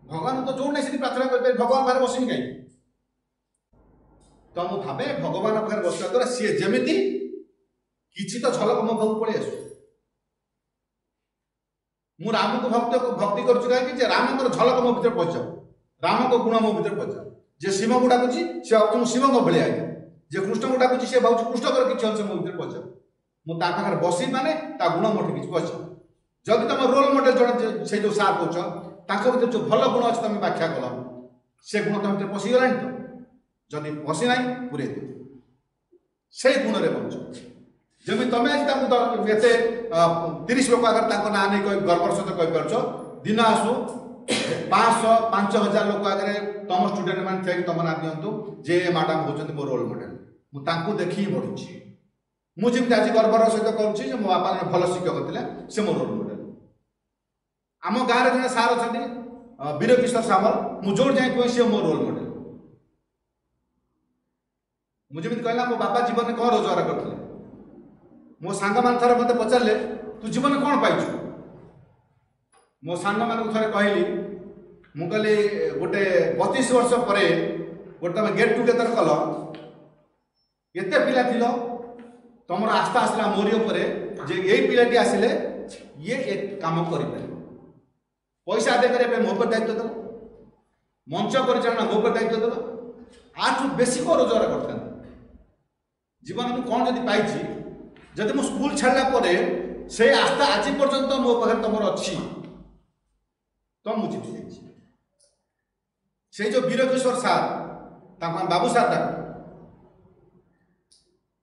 भगवान तो जो नहीं प्रार्थना कर भगवान पाखे बसमी कहीं तो मुझे भावे भगवान पाखे बसवा द्वारा सी जमी किसी तो झलक मो पाक पलि आस मु राम को भक्ति करुँ राम झलक मो भर पचाओ राम को गुण मो भर पचाओ जे शिव को डाकुची से शिव को भाई आए जे कृष्ण को डाकुची से भाव कृष्ण किसी अंश मो भर पचाओ मुझे बस माने गुण मोटे किसी पचाओ जदि तुम रोल मॉडल जन से जो सार कौच भर जो भल गुण अच्छे तुम व्याख्या कल से गुण तुम भर पशिगला तो जदि पशि ना पूरे से गुण में बच जमी तुम आज एत 30 लोक आगे ना नहीं गर्वर सहित कहीपर दिन आसू 500-5000 लोक आगे तुम स्टूडेंट मैंने थे तुम ना दिंतु जे मैडम होती मो रोल मॉडल मुझे देखी ही बढ़ुची मुझे आज गर्वर सहित करुँच मो बापा जन भल शिक्षक थे से मो रोल मॉडल आम गाँव में जन सार अच्छा वीर किशोर सामल मुझे जाए कह सी मो रोल मॉडल मुझे कहला मो बापा जीवन में कौन रोजगार करते मो सांग मान थर मत पचारे तू जीवन कौन पाइचु मो सांग मान थे कहली मु कहली गोटे 32 वर्ष पर गोटे गेट टुगेदर कल एत पिला थिल तुम आस्था आसला मोरी उपर जे यही पिलाटी आसिले ये एक काम कर पैसा आदाय करने मो पर दायित्व दल मंच परिचालना मो पर दायित्व दल आठ बेसी कौन रोजगार करता जीवन में कौन जब पाई जदि मो स्कूल छाड़ा से आस्था आज पर्यंत मो पाखे तुम अच्छी तो मुझे जीति जाइए से जो वीर किशोर सार बाबू सार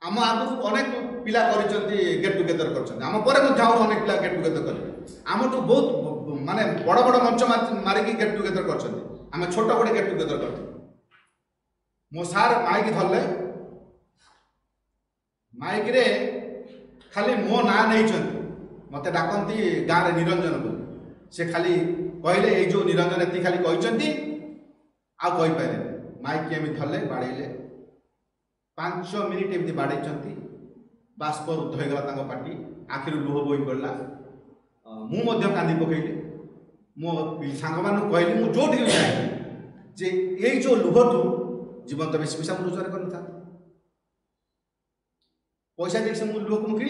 आम आगु अनेक पिला गेट टुगेदर करम पर अनेक पिला गेट टुगेदर कले आम बहुत माने बड़ बड़ मंच मारिकी गेट टुगेदर कर छोट बड़े गेट टुगेदर कर मो सार माइक धरले माइक रे खाली मो ना नहीं मत डाकती गाँव में निरंजन बोल से खाली कहले ये जो निरंजन ये खाली कहते आईपारे माइक एम धरले बाड़े 5 मिनिट एमती बाड़े बाष्प रुद्ध होगा पार्टी आखिर लुह बोई पड़ा मुझे कांदी पकईली मो सांग मान कहली मुझे जो जाए जे ये जो लुहटू जीवन तो बेस पैसा रोजगार कर पैसा देख से लुह को कि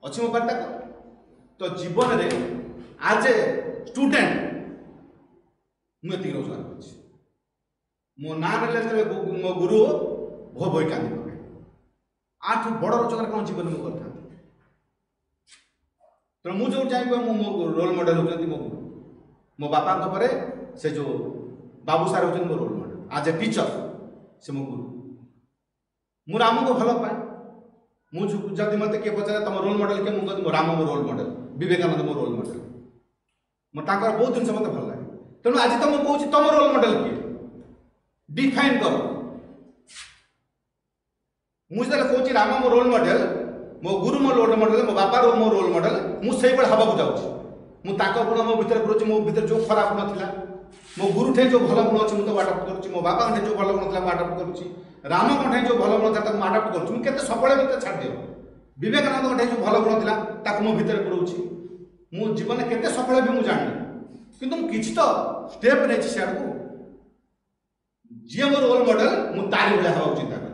अच्छी मो पार्टी तो जीवन में आज ए स्टूडेंट मुझे रोजगार कर मो ना मो गुरु भो बोई कांदी पकड़े आठ बड़ रोजगार कौन जीवन में करता तो मुझे जो चाहिए मो रोल मॉडल होती मो गुरु मो बापा पर से जो बाबू सार होती मो रोल मॉडल आज ए टीचर से मो गुरु मु राम को भल पाए मुझे मत किए पचारे तुम रोल मॉडल किए मुझे मो राम मो रोल मॉडल विवेकानंद मो रोल मॉडल मोर बहुत जिन मत भल लगे तेणु आज तो मुझे तुम रोल मॉडल किए डिफाइन कर मुझे कहूँ राम मो रोल मॉडल मो गुरु मो रोल मॉडल मो बापा मो रोल मॉडल मुझे हवा को जाऊँगी मुझे गुण मो भर करुँच मो भर जो खराब गुण था मो गुरु ठे जो भल गुण अच्छी मुझे आडाप्ट करुँच मो बापा ठे जो भल गुण था आडाप्ट करुँच राम ठे जो भल गुण था आडाप्ट करुँच मुझे सबले मत छाड़ दियो विवेकानंद ठे जो भल गुण था मो भर करुँच मो जीवन में केते सफल भी मुझे जानी किंतु किसी तो स्टेप नहीं सियाड़ को जी मोर रोल मॉडल मुझे तारी भाया हवा चिंता